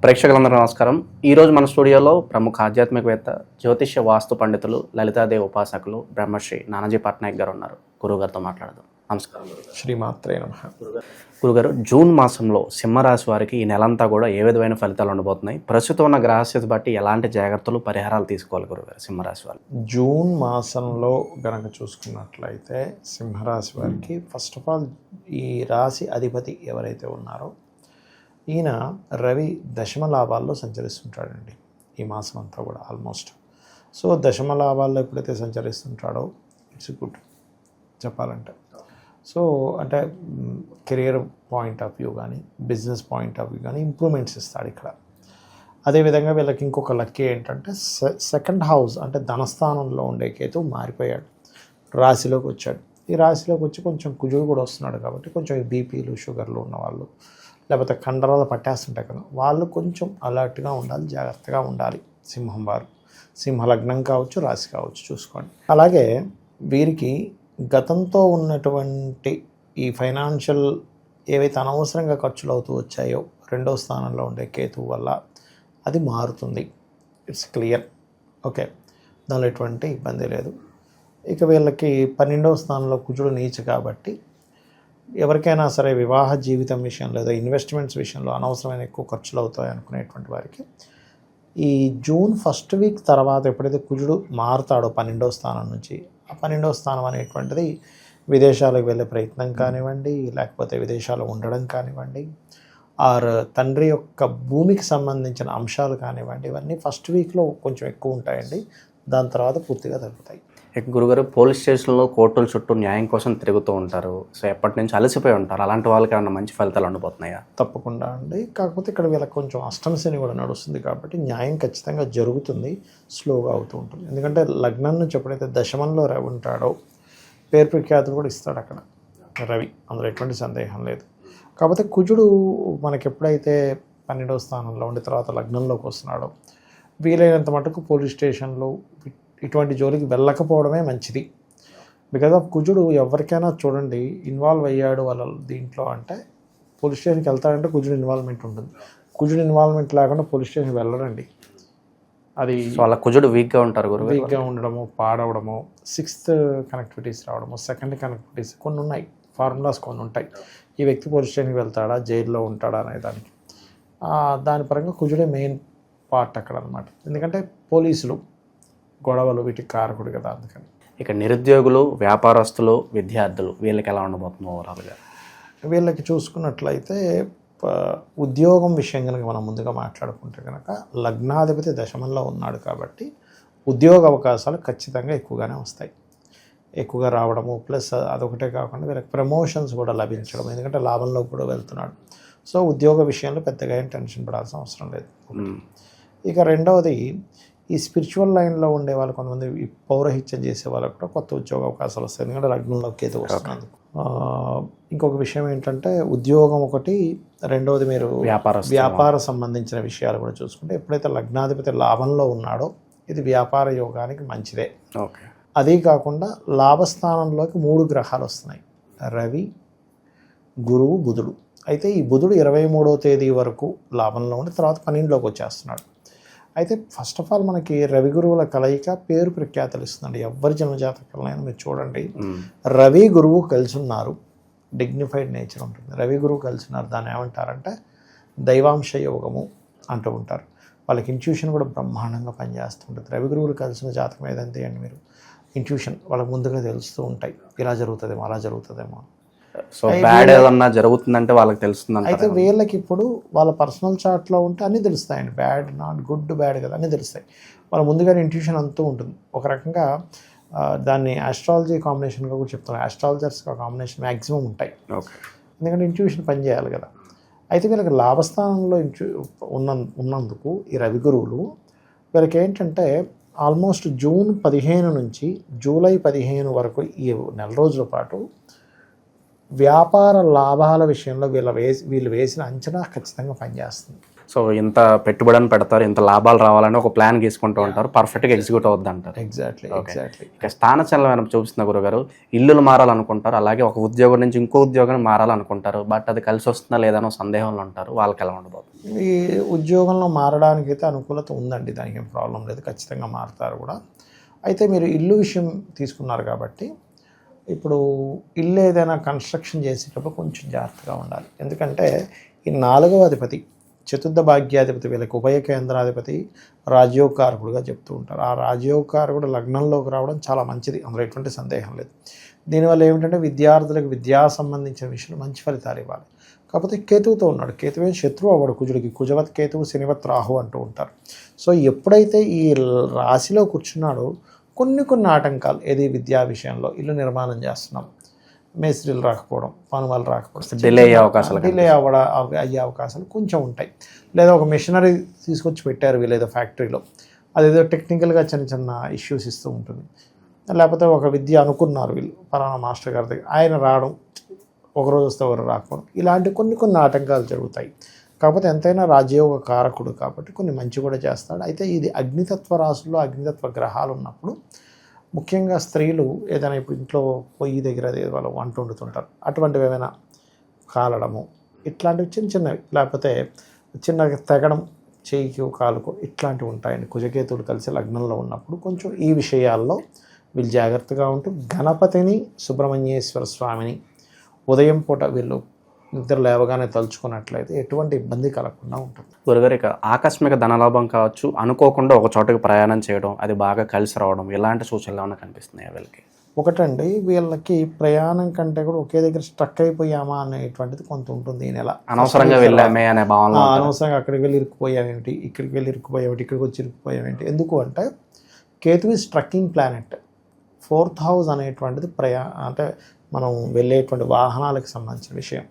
ప్రేక్షకులందరూ నమస్కారం. ఈరోజు మన స్టూడియోలో ప్రముఖ ఆధ్యాత్మికవేత్త, జ్యోతిష్య వాస్తు పండితులు, లలితాదేవి ఉపాసకులు బ్రహ్మశ్రీ నానాజీ పట్నాయక్ గారు ఉన్నారు. గురువుగారితో మాట్లాడదాం. నమస్కారం. శ్రీమాత్రే నమః. గురుగారు, జూన్ మాసంలో సింహరాశి వారికి ఈ నెలంతా కూడా ఏ విధమైన ఫలితాలు ఉండబోతున్నాయి? ప్రస్తుతం ఉన్న గ్రహస్థితి బట్టి ఎలాంటి జాగ్రత్తలు, పరిహారాలు తీసుకోవాలి గురుగారు సింహరాశి వారు? జూన్ మాసంలో గనక చూసుకున్నట్లయితే సింహరాశి వారికి ఫస్ట్ ఆఫ్ ఆల్ ఈ రాశి అధిపతి ఎవరైతే ఉన్నారో ఈయన రవి దశమ లాభాల్లో సంచరిస్తుంటాడండి ఈ మాసం అంతా కూడా ఆల్మోస్ట్. సో దశమ లాభాల్లో ఎప్పుడైతే సంచరిస్తుంటాడో ఇట్స్ గుడ్ చెప్పాలంటే. సో అంటే కెరియర్ పాయింట్ ఆఫ్ వ్యూ కానీ, బిజినెస్ పాయింట్ ఆఫ్ వ్యూ కానీ ఇంప్రూవ్మెంట్స్ ఇస్తాడు ఇక్కడ. అదేవిధంగా వీళ్ళకి ఇంకొక లక్కీ ఏంటంటే సెకండ్ హౌస్ అంటే ధనస్థానంలో ఉండే కేతు మారిపోయాడు, రాశిలోకి వచ్చాడు. ఈ రాశిలోకి వచ్చి కొంచెం కుజుడు కూడా వస్తున్నాడు కాబట్టి కొంచెం ఈ బీపీలు, షుగర్లు ఉన్నవాళ్ళు, లేకపోతే కండరాలు పట్టేస్తుంటాయి కదా, వాళ్ళు కొంచెం అలర్ట్గా ఉండాలి, జాగ్రత్తగా ఉండాలి. సింహం వారు, సింహ లగ్నం కావచ్చు, రాశి కావచ్చు, చూసుకోండి. అలాగే వీరికి గతంతో ఉన్నటువంటి ఈ ఫైనాన్షియల్ ఏవైతే అనవసరంగా ఖర్చులు అవుతూ వచ్చాయో రెండో స్థానంలో ఉండే కేతువు వల్ల అది మారుతుంది. It's clear. ఓకే, దానిలో ఎటువంటి ఇబ్బంది లేదు. ఇక వీళ్ళకి 12వ స్థానంలో కుజుడు నీచ కాబట్టి ఎవరికైనా సరే వివాహ జీవితం విషయంలో లేదా ఇన్వెస్ట్మెంట్స్ విషయంలో అనవసరమైన ఎక్కువ ఖర్చులు అవుతాయి అనుకునేటువంటి వారికి ఈ జూన్ ఫస్ట్ వీక్ తర్వాత ఎప్పుడైతే కుజుడు మారుతాడో 12వ స్థానం నుంచి, ఆ 12వ స్థానం అనేటువంటిది విదేశాలకు వెళ్ళే ప్రయత్నం కానివ్వండి, లేకపోతే విదేశాలు ఉండడం కానివ్వండి, ఆర్ తండ్రి యొక్క భూమికి సంబంధించిన అంశాలు కానివ్వండి, ఇవన్నీ ఫస్ట్ వీక్లో కొంచెం ఎక్కువ ఉంటాయండి. దాని తర్వాత పూర్తిగా తగ్గుతాయి. గురుగారు, పోలీస్ స్టేషన్లో కోర్టుల చుట్టూ న్యాయం కోసం తిరుగుతూ ఉంటారు. సో ఎప్పటి నుంచి అలసిపోయి ఉంటారు. అలాంటి వాళ్ళకి ఏమన్నా మంచి ఫలితాలు ఉండబోతున్నాయా? తప్పకుండా అండి. కాకపోతే ఇక్కడ వీళ్ళకి కొంచెం అష్టమశని కూడా నడుస్తుంది కాబట్టి న్యాయం ఖచ్చితంగా జరుగుతుంది, స్లోగా అవుతూ ఉంటుంది. ఎందుకంటే లగ్నం నుంచి ఎప్పుడైతే దశమంలో రవి ఉంటాడో పేరు ప్రఖ్యాతులు కూడా ఇస్తాడు అక్కడ రవి, అందులో ఎటువంటి సందేహం లేదు. కాకపోతే కుజుడు మనకి ఎప్పుడైతే 12వ స్థానంలో ఉండి తర్వాత లగ్నంలోకి వస్తున్నాడో వీలైనంత మటుకు పోలీస్ స్టేషన్లో ఇటువంటి జోలికి వెళ్ళకపోవడమే మంచిది. బికాజ్ ఆఫ్ కుజుడు ఎవరికైనా చూడండి ఇన్వాల్వ్ అయ్యాడు వాళ్ళ దీంట్లో అంటే పోలీస్ స్టేషన్కి వెళ్తాడంటే కుజుడు ఇన్వాల్వ్మెంట్ ఉంటుంది. కుజుడు ఇన్వాల్వ్మెంట్ లేకుండా పోలీస్ స్టేషన్కి వెళ్ళడండి. అది వాళ్ళ కుజుడు వీక్గా ఉంటారు, వీక్గా ఉండడము, పాడవడము, 6th కనెక్టివిటీస్ రావడము, 2nd కనెక్టివిటీస్ కొన్ని ఉన్నాయి, ఫార్ములాస్ కొన్ని ఉంటాయి. ఈ వ్యక్తి పోలీస్ స్టేషన్కి వెళ్తాడా, జైల్లో ఉంటాడా అనే దానికి దాని పరంగా కుజుడే మెయిన్ పార్ట్ అక్కడ అనమాట. ఎందుకంటే పోలీసులు గొడవలు వీటికి కారకుడు కదా, అందుకని. ఇక నిరుద్యోగులు, వ్యాపారస్తులు, విద్యార్థులు వీళ్ళకి ఎలా ఉండబోతుందో ఓవరాల్గా? వీళ్ళకి చూసుకున్నట్లయితే ఉద్యోగం విషయం కనుక మనం ముందుగా మాట్లాడుకుంటే కనుక లగ్నాధిపతి దశమంలో ఉన్నాడు కాబట్టి ఉద్యోగ అవకాశాలు ఖచ్చితంగా ఎక్కువగానే వస్తాయి, ఎక్కువగా రావడము. ప్లస్ అదొకటే కాకుండా వీళ్ళకి ప్రమోషన్స్ కూడా లభించడం, ఎందుకంటే లాభంలో కూడా వెళ్తున్నాడు. సో ఉద్యోగ విషయంలో పెద్దగా ఏం టెన్షన్ పడాల్సిన అవసరం లేదు. ఇక రెండవది ఈ స్పిరిచువల్ లైన్లో ఉండే వాళ్ళు, కొంతమంది ఈ పౌరహిత్యం చేసే వాళ్ళకు కూడా కొత్త ఉద్యోగ అవకాశాలు వస్తాయి, ఎందుకంటే లగ్నంలో కేతు వస్తున్నందుకు. ఇంకొక విషయం ఏంటంటే ఉద్యోగం ఒకటి, రెండవది మీరు వ్యాపార సంబంధించిన విషయాలు కూడా చూసుకుంటే ఎప్పుడైతే లగ్నాధిపతి లాభంలో ఉన్నాడో ఇది వ్యాపార యోగానికి మంచిదే. ఓకే. అదే కాకుండా లాభస్థానంలోకి 3 గ్రహాలు వస్తున్నాయి, రవి, గురువు, బుధుడు. అయితే ఈ బుధుడు 23వ తేదీ వరకు లాభంలో ఉండి తర్వాత 12లోకి వచ్చేస్తున్నాడు. అయితే ఫస్ట్ ఆఫ్ ఆల్ మనకి రవి గురువుల కలయిక పేరు ప్రఖ్యాతలు ఇస్తుందండి. ఎవరి జన్మజాతకాలైనా మీరు చూడండి, రవి గురువు కలిసి ఉన్నారు, డిగ్నిఫైడ్ నేచర్ ఉంటుంది. రవి గురువు కలిసి ఉన్నారు, దాన్ని ఏమంటారంటే దైవాంశ యోగము అంటూ ఉంటారు. వాళ్ళకి ఇంట్యూషన్ కూడా బ్రహ్మాండంగా పనిచేస్తుంటుంది. రవి గురువులు కలిసిన జాతకం ఏదంటే అండి, మీరు ఇంట్యూషన్ వాళ్ళకి ముందుగా తెలుస్తూ ఉంటాయి, ఇలా జరుగుతుందేమో, అలా జరుగుతుందేమో. సో బ్యాడ్ ఏదన్నా జరుగుతుందంటే వాళ్ళకి తెలుస్తుంది. అయితే వీళ్ళకి ఇప్పుడు వాళ్ళ పర్సనల్ చార్ట్లో ఉంటే అన్నీ తెలుస్తాయండి, బ్యాడ్, నాట్ గుడ్, బ్యాడ్ కదా అన్నీ తెలుస్తాయి. వాళ్ళ ముందుగానే ఇంట్యూషన్ అంతూ ఉంటుంది. ఒక రకంగా దాన్ని ఆస్ట్రాలజీ కాంబినేషన్గా కూడా చెప్తాను. ఆస్ట్రాలజర్స్ కాంబినేషన్ మ్యాక్సిమం ఉంటాయి, ఎందుకంటే ఇంట్యూషన్ పనిచేయాలి కదా. అయితే వీళ్ళకి లాభస్థానంలో ఉన్నందుకు ఈ రవి గురువులు వీళ్ళకి ఏంటంటే ఆల్మోస్ట్ జూన్ 15 నుంచి జూలై 15 వరకు ఈ నెల రోజుల పాటు వ్యాపార లాభాల విషయంలో వీళ్ళు వేసిన అంచనా ఖచ్చితంగా పనిచేస్తుంది. సో ఇంత పెట్టుబడిని పెడతారు, ఇంత లాభాలు రావాలని ఒక ప్లాన్ గీసుకుంటూ ఉంటారు, పర్ఫెక్ట్గా ఎగ్జిక్యూట్ అవుద్ది అంటారు. ఎగ్జాక్ట్లీ. ఇక స్థానచలనం ఏమైనా చూపిస్తున్న గురుగారు, ఇల్లులు మారాలనుకుంటారు, అలాగే ఒక ఉద్యోగం నుంచి ఇంకో ఉద్యోగం మారాలనుకుంటారు, బట్ అది కలిసి వస్తుందా లేదనో సందేహంలో ఉంటారు, వాళ్ళకి ఎలా ఉండబోతుంది? ఈ ఉద్యోగంలో మారడానికి అయితే అనుకూలత ఉందండి, దానికి ఏం ప్రాబ్లం లేదు, ఖచ్చితంగా మారుతారు కూడా. అయితే మీరు ఇల్లు విషయం తీసుకున్నారు కాబట్టి, ఇప్పుడు ఇల్లు ఏదైనా కన్స్ట్రక్షన్ చేసేటప్పుడు కొంచెం జాగ్రత్తగా ఉండాలి. ఎందుకంటే ఈ 4వ అధిపతి చతుర్థ భాగ్యాధిపతి, వీళ్ళకి ఉభయ కేంద్రాధిపతి రాజ్యోగకారకుడుగా చెప్తూ ఉంటారు. ఆ రాజ్యోగకారకుడు లగ్నంలోకి రావడం చాలా మంచిది, అందులో ఎటువంటి సందేహం లేదు. దీనివల్ల ఏమిటంటే విద్యార్థులకు విద్యా సంబంధించిన విషయంలో మంచి ఫలితాలు ఇవ్వాలి. కాకపోతే కేతువుతో ఉన్నాడు, కేతువే శత్రువు అవ్వడు కుజుడికి, కుజవత్ కేతువు శనివత్ రాహు అంటూ ఉంటారు. సో ఎప్పుడైతే ఈ రాశిలో కూర్చున్నాడో కొన్ని ఆటంకాలు, ఏది విద్యా విషయంలో, ఇల్లు నిర్మాణం చేస్తున్నాం, మేస్త్రీలు రాకపోవడం, పనులు రాకపోవడం, డిలే అయ్యే అవకాశాలు కొంచెం ఉంటాయి. లేదా ఒక మిషనరీ తీసుకొచ్చి పెట్టారు వీళ్ళేదో ఫ్యాక్టరీలో, అదేదో టెక్నికల్గా చిన్న ఇష్యూస్ ఇస్తూ ఉంటుంది. లేకపోతే ఒక విద్య అనుకున్నారు వీళ్ళు పలానా మాస్టర్ గారి దగ్గర, ఆయన రావడం, ఒకరోజు వస్తే ఒకరు రాకపోవడం, ఇలాంటి కొన్ని ఆటంకాలు జరుగుతాయి. కాకపోతే ఎంతైనా రాజ్యోగ కారకుడు కాబట్టి కొన్ని మంచి కూడా చేస్తాడు. అయితే ఇది అగ్నితత్వ రాశుల్లో అగ్నితత్వ గ్రహాలు ఉన్నప్పుడు, ముఖ్యంగా స్త్రీలు ఏదైనా ఇప్పుడు ఇంట్లో పొయ్యి దగ్గర వాళ్ళు వంట వండుతుంటారు, అటువంటివి ఏమైనా కాలడము, ఇట్లాంటివి చిన్నవి, లేకపోతే చిన్నగా తెగడం, చేయికి కాలుకో, ఇట్లాంటివి ఉంటాయండి. కుజకేతువులు కలిసి లగ్నంలో ఉన్నప్పుడు కొంచెం ఈ విషయాల్లో వీళ్ళు జాగ్రత్తగా ఉంటూ గణపతిని, సుబ్రహ్మణ్యేశ్వర స్వామిని ఉదయం పూట వీళ్ళు నిద్ర లేవగానే తలుచుకున్నట్లయితే ఎటువంటి ఇబ్బంది కలగకుండా ఉంటుంది. గురుగారు, ఇక ఆకస్మిక ధనలాభం కావచ్చు, అనుకోకుండా ఒక చోటకి ప్రయాణం చేయడం, అది బాగా కలిసి రావడం, ఇలాంటి సూచనలు ఏమైనా కనిపిస్తున్నాయి వీళ్ళకి? ఒకటండి, వీళ్ళకి ప్రయాణం కంటే కూడా ఒకే దగ్గర స్ట్రక్ అయిపోయామా అనేటువంటిది కొంత ఉంటుంది. ఈ నెల అనవసరంగా వెళ్ళామే అనే భావన, అనవసరంగా అక్కడికి వెళ్ళి ఇరుక్కుపోయామేంటి, ఇక్కడికి వెళ్ళి ఇరుక్కుపోయామేంటి, ఇక్కడికి వచ్చి ఇరుక్కుపోయామేంటి. ఎందుకు అంటే Ketu is striking planet. 4th house అనేటువంటిది అంటే మనం వెళ్ళేటువంటి వాహనాలకు సంబంధించిన విషయం.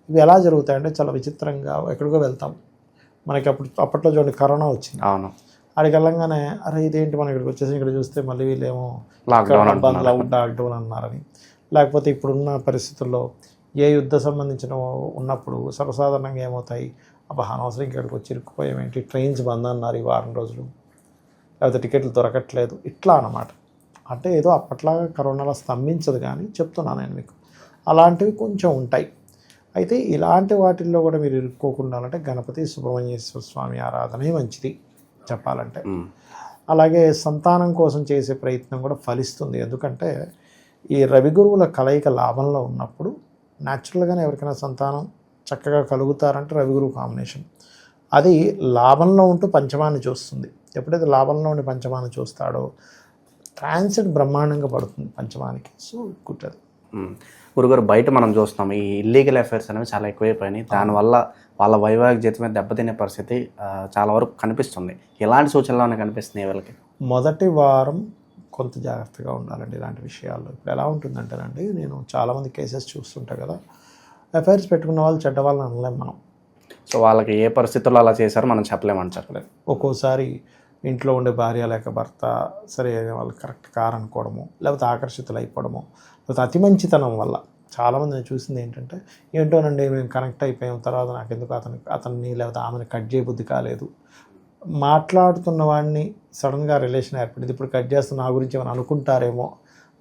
ఇవి ఎలా జరుగుతాయంటే చాలా విచిత్రంగా, ఎక్కడికో వెళ్తాం, మనకి అప్పట్లో చూడండి కరోనా వచ్చింది, అవును, అక్కడికి వెళ్ళంగానే అరే ఇదేంటి మనం ఇక్కడికి వచ్చేసి ఇక్కడ చూస్తే మళ్ళీ వీళ్ళేమో లాక్డౌన్ అన్నారని, లేకపోతే ఇప్పుడున్న పరిస్థితుల్లో ఏ యుద్ధ సంబంధించిన ఉన్నప్పుడు సర్వసాధారణంగా ఏమవుతాయి, అనవసరం ఇక్కడికి వచ్చి ఇరుక్కుపోయామేంటి, ట్రైన్స్ బంద్ అన్నారు ఈ వారం రోజులు, లేకపోతే టికెట్లు దొరకట్లేదు, ఇట్లా అన్నమాట. అంటే ఏదో అప్పట్లాగా కరోనాలో స్తంభించదు, కానీ చెప్తున్నాను నేను మీకు, అలాంటివి కొంచెం ఉంటాయి. అయితే ఇలాంటి వాటిల్లో కూడా మీరు ఇరుక్కోకుండా అంటే గణపతి, సుబ్రహ్మణ్యేశ్వర స్వామి ఆరాధనే మంచిది చెప్పాలంటే. అలాగే సంతానం కోసం చేసే ప్రయత్నం కూడా ఫలిస్తుంది. ఎందుకంటే ఈ రవి గురువుల కలయిక లాభంలో ఉన్నప్పుడు న్యాచురల్గానే ఎవరికైనా సంతానం చక్కగా కలుగుతారంటే రవి గురువు కాంబినేషన్. అది లాభంలో ఉంటూ పంచమాన్ని చూస్తుంది. ఎప్పుడైతే లాభంలో ఉండి పంచమాన్ని చూస్తాడో ట్రాన్సిట్ బ్రహ్మాండంగా పడుతుంది పంచమానికి. So good. గురుగారు, బయట మనం చూస్తున్నాం ఈ ఇల్లీగల్ అఫైర్స్ అనేవి చాలా ఎక్కువైపోయినాయి, దానివల్ల వాళ్ళ వైవాహిక జీవితం మీద దెబ్బతినే పరిస్థితి చాలా వరకు కనిపిస్తుంది. ఎలాంటి సూచనలు కనిపిస్తున్నాయి వీళ్ళకి? మొదటి వారం కొంత జాగ్రత్తగా ఉండాలండి ఇలాంటి విషయాల్లో. ఇప్పుడు ఎలా ఉంటుందంటేనండి, నేను చాలామంది కేసెస్ చూస్తుంటా కదా, అఫైర్స్ పెట్టుకున్న వాళ్ళు చెడ్డ వాళ్ళని అనలేం మనం. సో వాళ్ళకి ఏ పరిస్థితుల్లో అలా చేశారో మనం చెప్పలేము. ఒక్కోసారి ఇంట్లో ఉండే భార్య లేక భర్త సరే వాళ్ళు కరెక్ట్ కారు అనుకోవడము, లేకపోతే ఆకర్షితులు అయిపోవడము, లేకపోతే అతి మంచితనం వల్ల. చాలామంది నేను చూసింది ఏంటంటే, ఏంటోనండి మేము కనెక్ట్ అయిపోయాం, తర్వాత నాకు ఎందుకు అతన్ని లేకపోతే ఆమెను కట్ చేయబుద్ధి కాలేదు, మాట్లాడుతున్న వాడిని సడన్గా రిలేషన్ ఏర్పడింది, ఇప్పుడు కట్ చేస్తే నా గురించి ఏమైనా అనుకుంటారేమో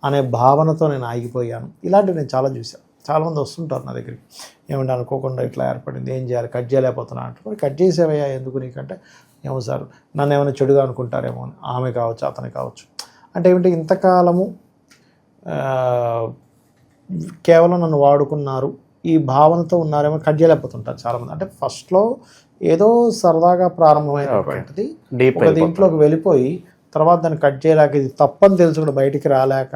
అనే భావనతో నేను ఆగిపోయాను. ఇలాంటివి నేను చాలా చూశాను. చాలామంది వస్తుంటారు నా దగ్గరికి, ఏమంటే అనుకోకుండా ఇట్లా ఏర్పడింది, ఏం చేయాలి, కట్ చేయలేకపోతున్నా అంటే, కట్ చేసేవయ్యా ఎందుకు నీకంటే, ఏమో సార్ నన్ను ఏమైనా చెడుగా అనుకుంటారేమో అని, ఆమె కావచ్చు అతను కావచ్చు. అంటే ఏమిటి, ఇంతకాలము కేవలం నన్ను వాడుకున్నారు ఈ భావనతో ఉన్నారేమో, కట్ చేయలేకపోతుంటారు చాలామంది. అంటే ఫస్ట్లో ఏదో సరదాగా ప్రారంభమైనటువంటిది ఒక దీంట్లోకి వెళ్ళిపోయి తర్వాత దాన్ని కట్ చేయలేక, ఇది తప్పని తెలుసు కూడా బయటికి రాలేక,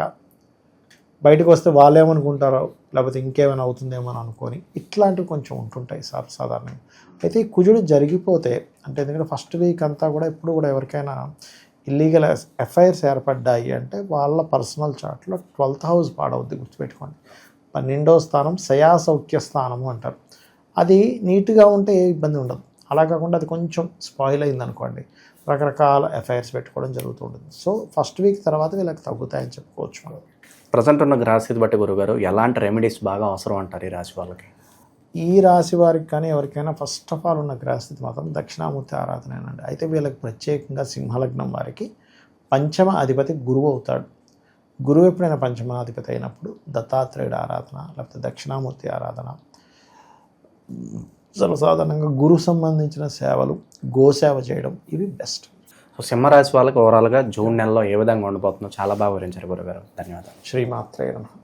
బయటకు వస్తే వాళ్ళు ఏమనుకుంటారో లేకపోతే ఇంకేమైనా అవుతుందేమో అని అనుకొని ఇట్లాంటివి కొంచెం ఉంటుంటాయి సాధారణంగా. అయితే ఈ కుజుడు జరిగిపోతే అంటే, ఎందుకంటే ఫస్ట్ వీక్ అంతా కూడా ఎప్పుడు కూడా ఎవరికైనా ఇల్లీగల్ ఎఫ్ఐఆర్స్ ఏర్పడ్డాయి అంటే వాళ్ళ పర్సనల్ చార్ట్లో 12th హౌస్ పాడవుద్ది, గుర్తుపెట్టుకోండి. 12వ స్థానం శయాసౌఖ్య స్థానము అంటారు. అది నీట్గా ఉంటే ఏ ఇబ్బంది ఉండదు. అలా కాకుండా అది కొంచెం స్పాయిల్ అయింది అనుకోండి, రకరకాల ఎఫ్ఐఆర్స్ పెట్టుకోవడం జరుగుతూ ఉంటుంది. సో ఫస్ట్ వీక్ తర్వాత వీళ్ళకి తగ్గుతాయని చెప్పుకోవచ్చు మనం. ప్రజెంట్ ఉన్న గ్రహస్థితి బట్టి గురుగారు, ఎలాంటి రెమెడీస్ బాగా అవసరం అంటారు ఈ రాశి వాళ్ళకి? ఈ రాశి వారికి కానీ ఎవరికైనా ఫస్ట్ ఆఫ్ ఆల్ ఉన్న గ్రహస్థితి మాత్రం దక్షిణామూర్తి ఆరాధనేనండి. అయితే వీళ్ళకి ప్రత్యేకంగా సింహలగ్నం వారికి పంచమ అధిపతి గురువు అవుతాడు. గురువు ఎప్పుడైనా పంచమాధిపతి అయినప్పుడు దత్తాత్రేయుడు ఆరాధన లేకపోతే దక్షిణామూర్తి ఆరాధన, సర్వసాధారణంగా గురు సంబంధించిన సేవలు, గోసేవ చేయడం ఇవి బెస్ట్. సో సింహరాశి వాళ్ళకి ఓవరాల్గా జూన్ నెలలో ఏ విధంగా ఉండబోతుందో చాలా బాగా వివరించారు గురుగారు. ధన్యవాదాలు. శ్రీమాత్రే నమః.